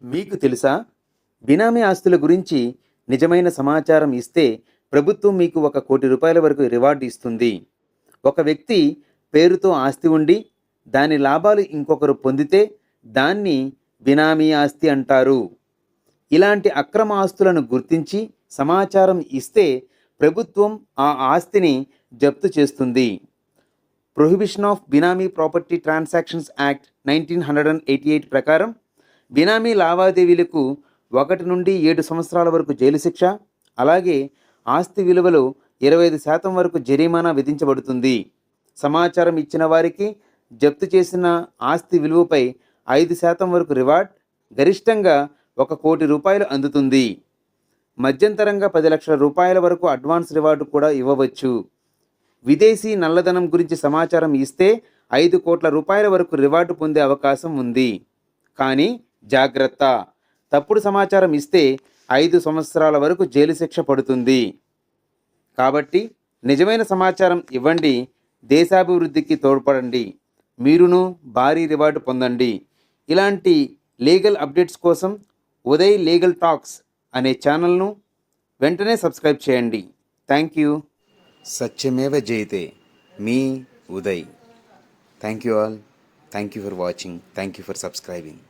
మీకు తెలుసా? బినామీ ఆస్తుల గురించి నిజమైన సమాచారం ఇస్తే ప్రభుత్వం మీకు ₹1,00,00,000 వరకు రివార్డ్ ఇస్తుంది. ఒక వ్యక్తి పేరుతో ఆస్తి ఉండి దాని లాభాలు ఇంకొకరు పొందితే దాన్ని బినామీ ఆస్తి అంటారు. ఇలాంటి అక్రమ ఆస్తులను గుర్తించి సమాచారం ఇస్తే ప్రభుత్వం ఆ ఆస్తిని జప్తు చేస్తుంది. Prohibition of benami property transactions act 1988 ప్రకారం బినామీ లావాదేవీలకు 1 నుండి 7 సంవత్సరాల వరకు జైలు శిక్ష, అలాగే ఆస్తి విలువలో 25% వరకు జరిమానా విధించబడుతుంది. సమాచారం ఇచ్చిన వారికి జప్తు చేసిన ఆస్తి విలువపై 5% వరకు రివార్డ్, గరిష్టంగా ₹1,00,00,000 అందుతుంది. మధ్యంతరంగా ₹10,00,000 వరకు అడ్వాన్స్ రివార్డు కూడా ఇవ్వవచ్చు. విదేశీ నల్లధనం గురించి సమాచారం ఇస్తే ₹5,00,00,000 వరకు రివార్డు పొందే అవకాశం ఉంది. కానీ జాగ్రత్త, తప్పుడు సమాచారం ఇస్తే 5 సంవత్సరాల వరకు జైలు శిక్ష పడుతుంది. కాబట్టి నిజమైన సమాచారం ఇవ్వండి, దేశాభివృద్ధికి తోడ్పడండి, మీరును భారీ రివార్డు పొందండి. ఇలాంటి లీగల్ అప్డేట్స్ కోసం ఉదయ్ లీగల్ టాక్స్ అనే ఛానల్ను వెంటనే సబ్స్క్రైబ్ చేయండి. Thank you. సత్యమేవ జయతే. మీ Uday. Thank you all. Thank you for watching. Thank you for subscribing.